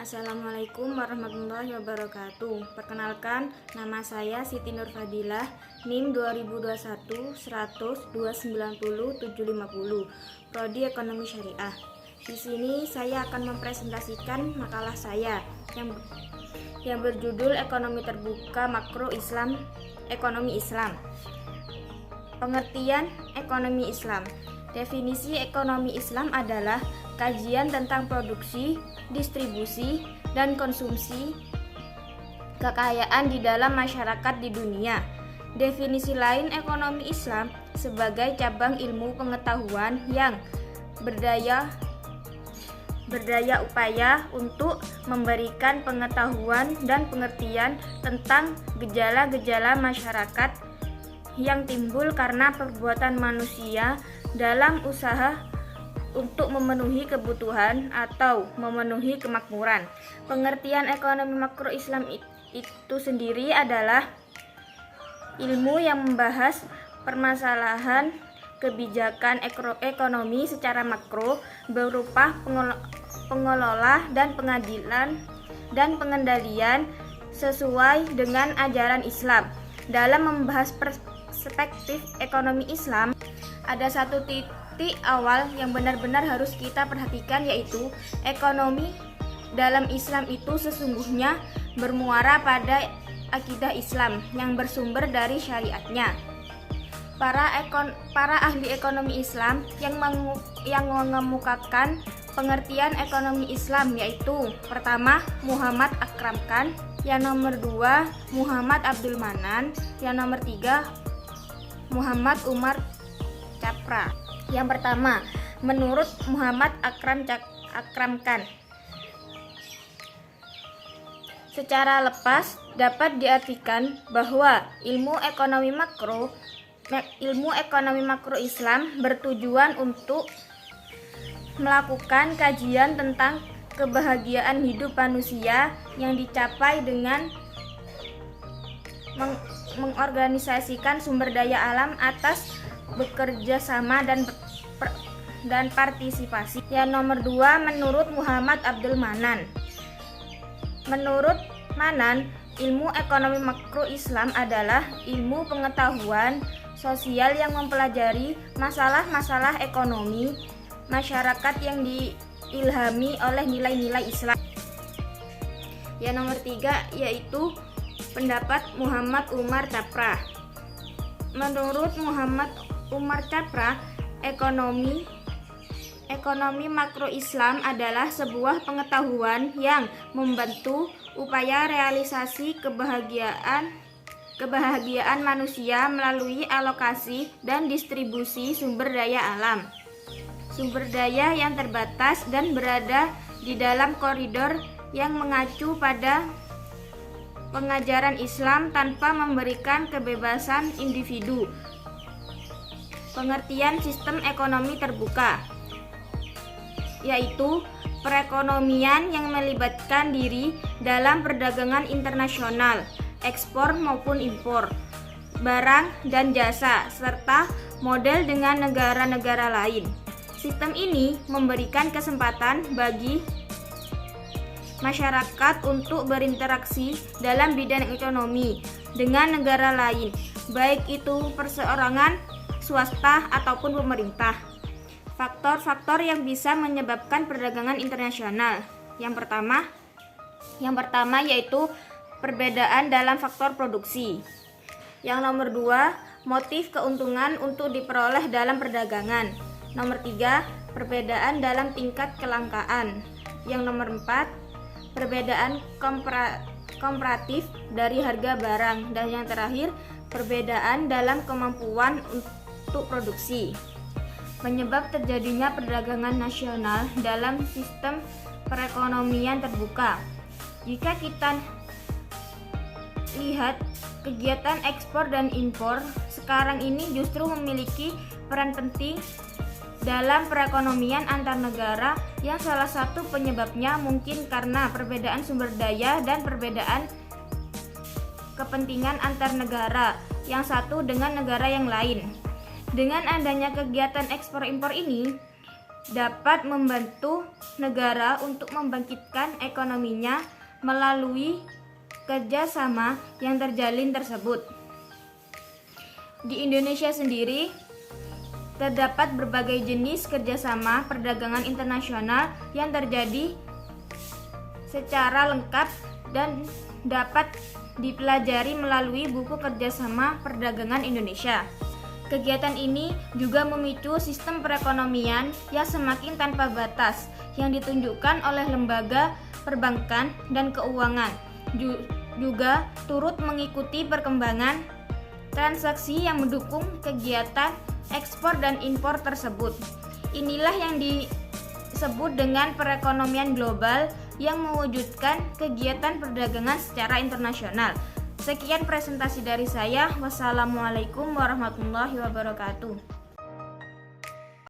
Assalamualaikum warahmatullahi wabarakatuh. Perkenalkan, nama saya Siti Nur Fadilah, NIM 2021 100 290 750, Prodi Ekonomi Syariah. Di sini saya akan mempresentasikan makalah saya yang berjudul Ekonomi Terbuka Makro Islam, Ekonomi Islam. Pengertian ekonomi Islam. Definisi ekonomi Islam adalah kajian tentang produksi, distribusi, dan konsumsi kekayaan di dalam masyarakat di dunia. Definisi lain ekonomi Islam sebagai cabang ilmu pengetahuan yang berdaya upaya untuk memberikan pengetahuan dan pengertian tentang gejala-gejala masyarakat yang timbul karena perbuatan manusia dalam usaha untuk memenuhi kebutuhan atau memenuhi kemakmuran. Pengertian ekonomi makro Islam itu sendiri adalah ilmu yang membahas permasalahan kebijakan ekonomi secara makro berupa pengelola dan pengadilan dan pengendalian sesuai dengan ajaran Islam. Dalam membahas perspektif ekonomi Islam, ada satu titik awal yang benar-benar harus kita perhatikan, yaitu ekonomi dalam Islam itu sesungguhnya bermuara pada akidah Islam yang bersumber dari syariatnya. Para ahli ekonomi Islam yang mengemukakan pengertian ekonomi Islam yaitu pertama Muhammad Akram Khan, yang nomor 2 Muhammad Abdul Manan, yang nomor 3 Muhammad Umar Capra. Yang pertama, menurut Muhammad Akram Khan, secara lepas dapat diartikan bahwa ilmu ekonomi makro Islam bertujuan untuk melakukan kajian tentang kebahagiaan hidup manusia yang dicapai dengan mengorganisasikan sumber daya alam atas bekerja sama dan partisipasi. Yang nomor 2, menurut Muhammad Abdul Manan. Menurut Manan, ilmu ekonomi makro Islam adalah ilmu pengetahuan sosial yang mempelajari masalah-masalah ekonomi masyarakat yang diilhami oleh nilai-nilai Islam. Yang nomor 3 yaitu pendapat Muhammad Umar Capra. Menurut Muhammad Umar Capra, ekonomi makro Islam adalah sebuah pengetahuan yang membantu upaya realisasi kebahagiaan manusia melalui alokasi dan distribusi sumber daya alam. Sumber daya yang terbatas dan berada di dalam koridor yang mengacu pada pengajaran Islam tanpa memberikan kebebasan individu. Pengertian sistem ekonomi terbuka yaitu perekonomian yang melibatkan diri dalam perdagangan internasional, ekspor maupun impor, barang dan jasa, serta model dengan negara-negara lain. Sistem ini memberikan kesempatan bagi masyarakat untuk berinteraksi dalam bidang ekonomi dengan negara lain, baik itu perseorangan, swasta, ataupun pemerintah. Faktor-faktor yang bisa menyebabkan perdagangan internasional. Yang pertama yaitu perbedaan dalam faktor produksi. Yang nomor 2, motif keuntungan untuk diperoleh dalam perdagangan. Nomor 3, perbedaan dalam tingkat kelangkaan. Yang nomor 4, perbedaan komparatif dari harga barang. Dan yang terakhir, perbedaan dalam kemampuan untuk produksi. Penyebab terjadinya perdagangan nasional dalam sistem perekonomian terbuka. Jika kita lihat kegiatan ekspor dan impor sekarang ini justru memiliki peran penting dalam perekonomian antar negara, yang salah satu penyebabnya mungkin karena perbedaan sumber daya dan perbedaan kepentingan antar negara yang satu dengan negara yang lain. Dengan adanya kegiatan ekspor impor ini, dapat membantu negara untuk membangkitkan ekonominya melalui kerjasama yang terjalin tersebut. Di Indonesia sendiri, terdapat berbagai jenis kerjasama perdagangan internasional yang terjadi secara lengkap dan dapat dipelajari melalui buku Kerjasama Perdagangan Indonesia. Kegiatan ini juga memicu sistem perekonomian yang semakin tanpa batas yang ditunjukkan oleh lembaga perbankan dan keuangan. Juga turut mengikuti perkembangan transaksi yang mendukung kegiatan ekspor dan impor tersebut. Inilah yang disebut dengan perekonomian global yang mewujudkan kegiatan perdagangan secara internasional. Sekian presentasi dari saya. Wassalamualaikum warahmatullahi wabarakatuh.